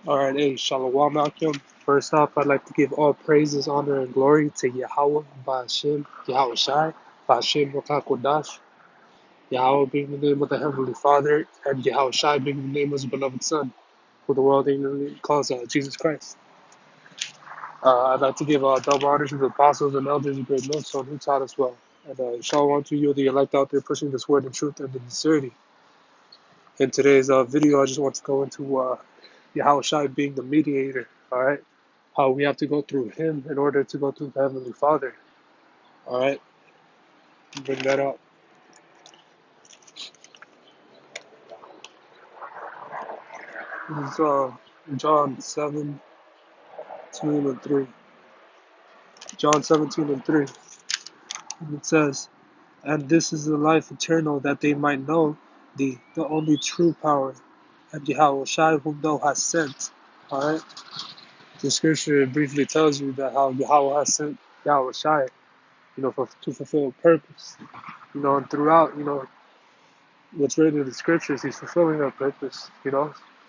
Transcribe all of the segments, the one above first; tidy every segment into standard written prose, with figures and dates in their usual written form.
Alright, hey, Shalom Malcolm. First off, I'd like to give all praises, honor, and glory to Yahweh, Ba'ashem, Yahweh Shai, Ba'ashem, Kodash, Yahweh being the name of the Heavenly Father, and Yahweh Shai being the name of His beloved Son, who the world ignorantly calls Jesus Christ. I'd like to give double honor to the apostles and elders of great millstone who taught us well. And Shalom to you, the elect out there pushing this word in truth and in sincerity. In today's video, I just want to go into Yahweh Shai being the mediator, alright? How we have to go through him in order to go through the Heavenly Father. Alright? Bring that up. This is John 17 and 3. John 17 and 3. And it says, "And this is the life eternal, that they might know thee, the only true power, and Yahweh Shai, whom thou hast sent." Alright? The scripture briefly tells you that how Yahweh has sent Yahweh Shai, to fulfill a purpose. And throughout, what's written in the scriptures, he's fulfilling that purpose,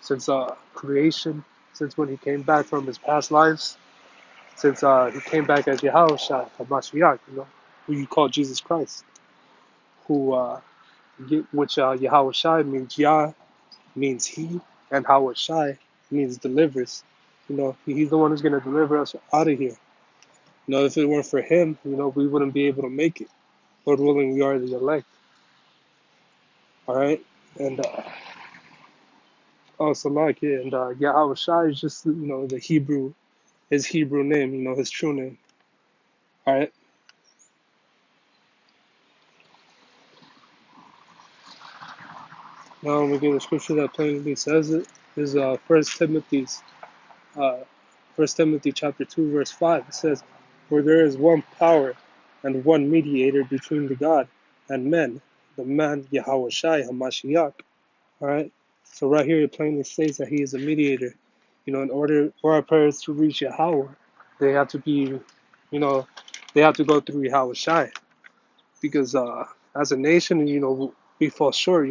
since creation, since when he came back from his past lives, since he came back as Yahweh Shai, Hamashiach, who you call Jesus Christ, which Yahweh Shai means Yah, means he, and Hawah Shai means delivers. He's the one who's going to deliver us out of here. If it weren't for him, we wouldn't be able to make it. Lord willing, we are the elect. Alright? And Salaki, and Yahweh Shai is just, his Hebrew name, his true name. Alright? Now we get a scripture that plainly says it. Is First Timothy chapter 2, verse 5. It says, "For there is one power and one mediator between the God and men, the man Yahweh Shai HaMashiach." Alright? So right here it plainly states that he is a mediator. In order for our prayers to reach Yahweh, they have to be, they have to go through Yahweh Shai. Because as a nation, we fall short.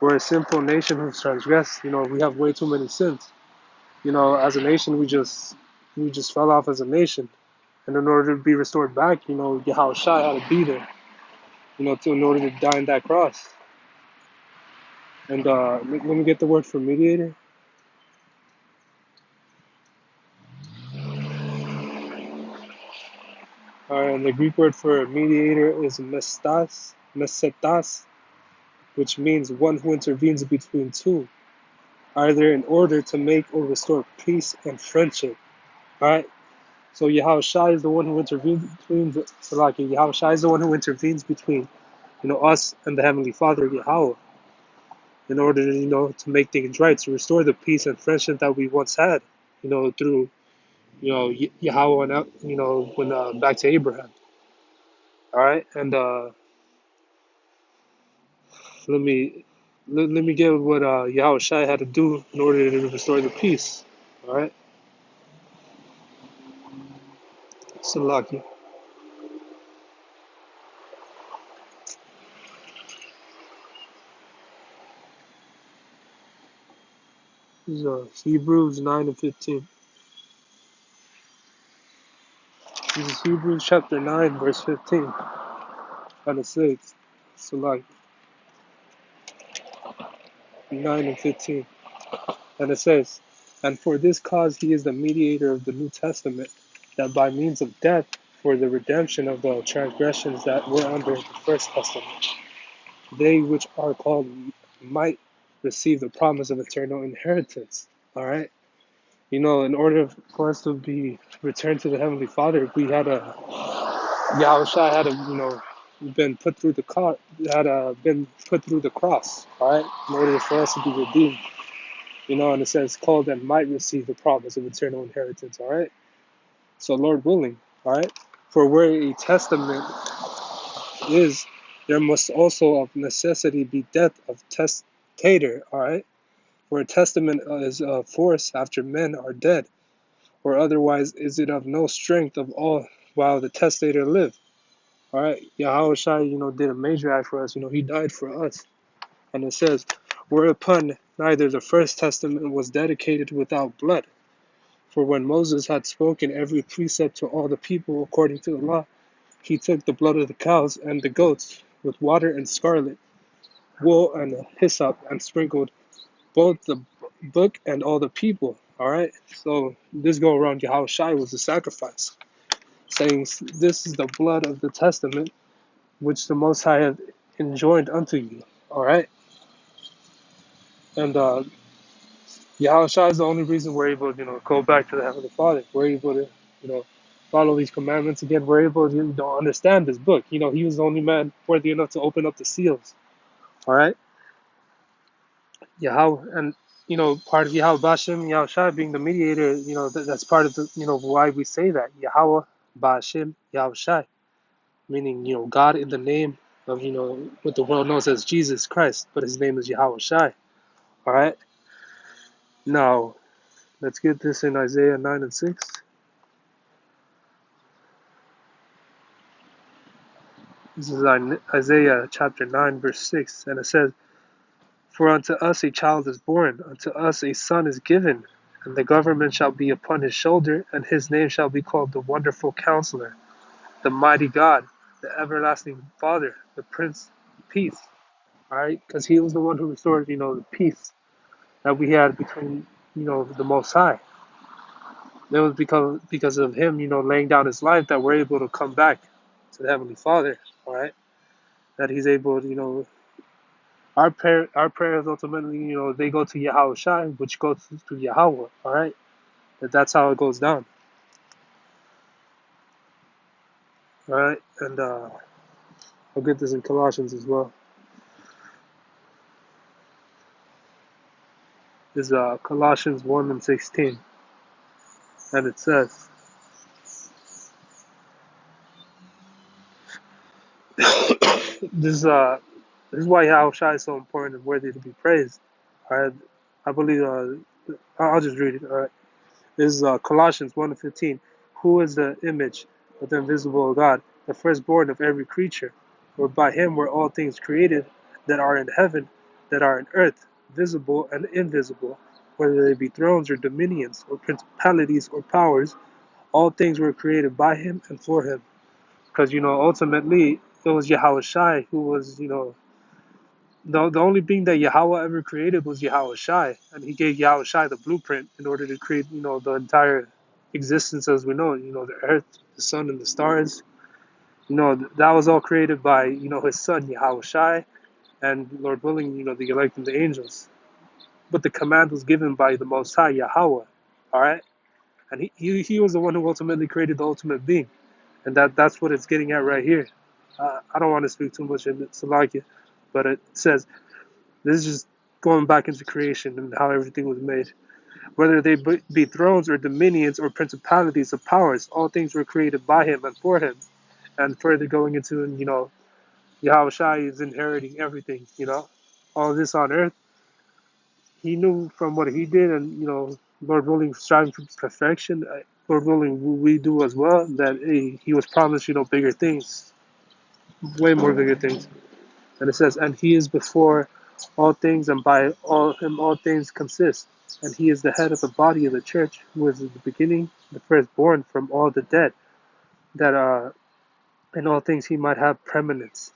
We're a sinful nation who's transgressed. We have way too many sins. As a nation, we just fell off as a nation. And in order to be restored back, Yahweh Shai had to be there, in order to die on that cross. And let me get the word for mediator. And the Greek word for mediator is mesetas, which means one who intervenes between two, either in order to make or restore peace and friendship. Alright? So Yahweh Shai is the one who intervenes between Yahweh Shai is the one who intervenes between, us and the Heavenly Father, Yahweh, in order to make things right, to restore the peace and friendship that we once had, through, Yahweh and, when back to Abraham. Alright? And let me get what Yahweh Shai had to do in order to restore the peace. Alright? Salaki. This is Hebrews 9 and 15. This is Hebrews chapter 9, verse 15. And it says, Salaki. 9 and 15. And it says, "And for this cause he is the mediator of the New Testament, that by means of death, for the redemption of the transgressions that were under the First Testament, they which are called might receive the promise of eternal inheritance." Alright? In order for us to be returned to the Heavenly Father, Yahweh Shai had been put through the cross, alright? In order for us to be redeemed. And it says, "Called and might receive the promise of eternal inheritance," alright? So, Lord willing, alright? For where a testament is, there must also of necessity be death of testator, alright? For a testament is of force after men are dead, or otherwise is it of no strength of all while the testator lived. Alright? Yahweh Shai, did a major act for us, he died for us. And it says, "Whereupon Neither the first testament was dedicated without blood. For when Moses had spoken every precept to all the people according to the law, he took the blood of the cows and the goats with water and scarlet, wool and hyssop, and sprinkled both the book and all the people. All right. So this go around, Yahushua was the sacrifice, saying, "This is the blood of the testament which the Most High hath enjoined unto you." All right. And Yahushua is the only reason we're able to, go back to the Heavenly Father. We're able to, follow these commandments again. We're able to, understand this book. He was the only man worthy enough to open up the seals. All right. Yahweh, and part of Yahweh Bashem, Yahushua being the mediator, that's part of the, why we say that Yahweh Bashem Yahushua, meaning God in the name of what the world knows as Jesus Christ, but his name is Yahweh Shai. All right. Now let's get this in Isaiah 9:6. This is Isaiah chapter 9 verse 6, and it says, "For unto us a child is born, unto us a son is given, and the government shall be upon his shoulder, and his name shall be called the Wonderful Counselor, the Mighty God, the Everlasting Father, the Prince of Peace." All right, because he was the one who restored, the peace that we had between, the Most High. It was because of him, laying down his life that we're able to come back to the Heavenly Father. All right, that he's able to, our prayers ultimately, they go to Yahweh Shai, which goes to Yahweh. All right, that's how it goes down. All right, and I'll get this in Colossians as well. This is Colossians 1:16, and it says, this is why Yahweh Shai is so important and worthy to be praised. All right, I believe. I'll just read it. All right. This is Colossians 1:15. Who is the image of the invisible God, the firstborn of every creature? For by him were all things created that are in heaven, that are in earth, visible and invisible, whether they be thrones or dominions, or principalities or powers. All things were created by him and for him. Because, ultimately, it was Yahweh Shai who was, the only being that Yahweh ever created was Yahweh Shai, and he gave Yahweh Shai the blueprint in order to create, the entire existence as we know it. The earth, the sun, and the stars. That was all created by, his son Yahweh Shai, and Lord willing, the elect and the angels. But the command was given by the Most High Yahweh. All right, and he was the one who ultimately created the ultimate being, and that's what it's getting at right here. I don't want to speak too much in Salakia, but it says. This is just going back into creation and how everything was made. Whether they be thrones or dominions or principalities or powers, all things were created by him and for him. And further going into, Yahweh Shai is inheriting everything, all this on earth. He knew from what he did, and, Lord willing, striving for perfection. Lord willing, we do as well, that he was promised, bigger things, way more bigger things. And it says, "And he is before all things, and by him all things consist. And he is the head of the body of the church, who is at the beginning, the firstborn from all the dead, that in all things he might have preeminence.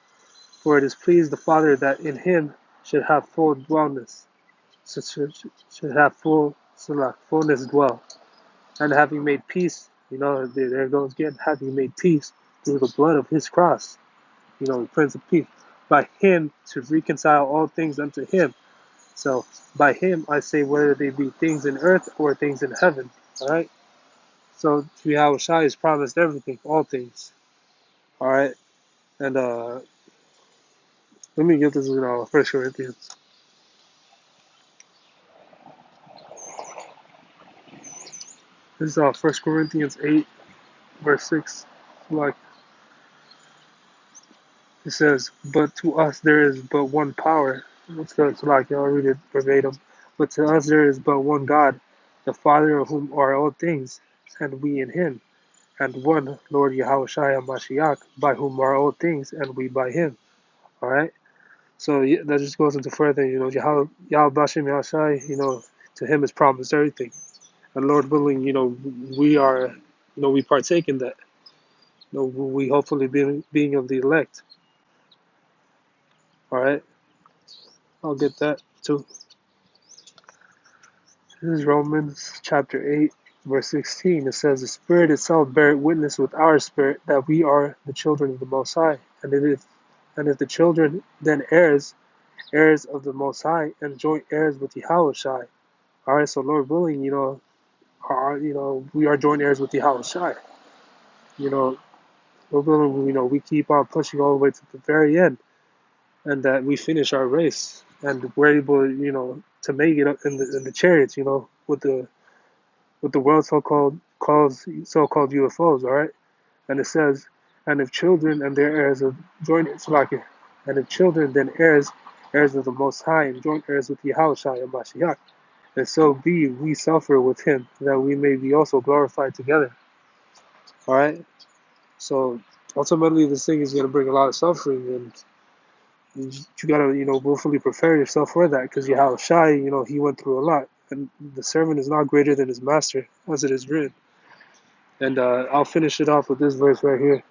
For it is pleased the Father that in him should have full dwellness, should have fullness dwell. And having made peace," there it goes again, having made peace through the blood of his cross, the Prince of Peace, by him to reconcile all things unto him. So by him I say, whether they be things in earth or things in heaven. All right. So Yahweh Shai has promised everything, all things. All right. And let me get this in 1 Corinthians. This is 1 Corinthians 8, verse 6. Like it says, "But to us there is but one power." It's like y'all read it verbatim. "But to us there is but one God, the Father of whom are all things, and we in him. And one Lord Yahushua Mashiach, by whom are all things, and we by him." All right. So yeah, that just goes into further, Yahweh Bashem Yahshai, to him is promised everything. And Lord willing, we are, we partake in that. We hopefully being of the elect. All right, I'll get that too. This is Romans chapter 8, verse 16. It says, the Spirit itself beareth witness with our spirit that we are the children of the Most High. And if the children, then heirs, heirs of the Most High, and joint heirs with Yahweh Shai. All right, so Lord willing, we are joint heirs with Yahweh Shai. Lord willing, we keep on pushing all the way to the very end, and that we finish our race, and we're able, to make it up in the chariots, with the world so-called UFOs, all right? And it says, and if children and their heirs of joint and if children then heirs of the Most High, and joint heirs with Yahushua and Mashiach, and so be we suffer with him, that we may be also glorified together. All right. So ultimately, this thing is going to bring a lot of suffering, and you got to willfully prepare yourself for that, because Yahushua, he went through a lot, and the servant is not greater than his master, as it is written. And I'll finish it off with this verse right here.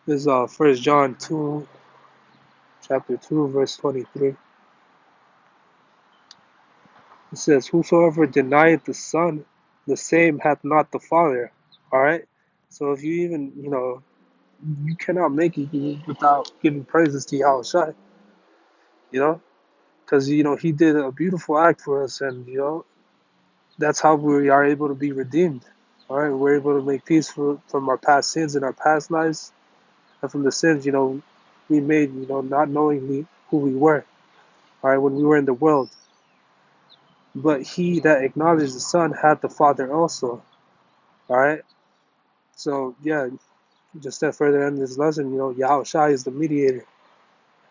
This is 1 John 2, chapter 2, verse 23. It says, whosoever denieth the Son, the same hath not the Father. All right? So if you even, you cannot make it without giving praises to Yahushua, because, he did a beautiful act for us, and, that's how we are able to be redeemed. All right? We're able to make peace from our past sins and our past lives, and from the sins, we made, not knowingly who we were, all right, when we were in the world. But he that acknowledged the Son had the Father also, all right? So, yeah, just to further end this lesson, Yahweh Shai is the mediator.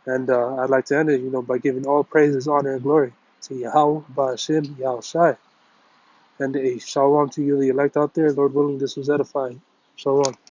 And I'd like to end it, by giving all praises, honor, and glory to Yahweh, Ba'ashem, Yahweh Shai. And a shalom to you, the elect out there. Lord willing, this was edifying. Shalom.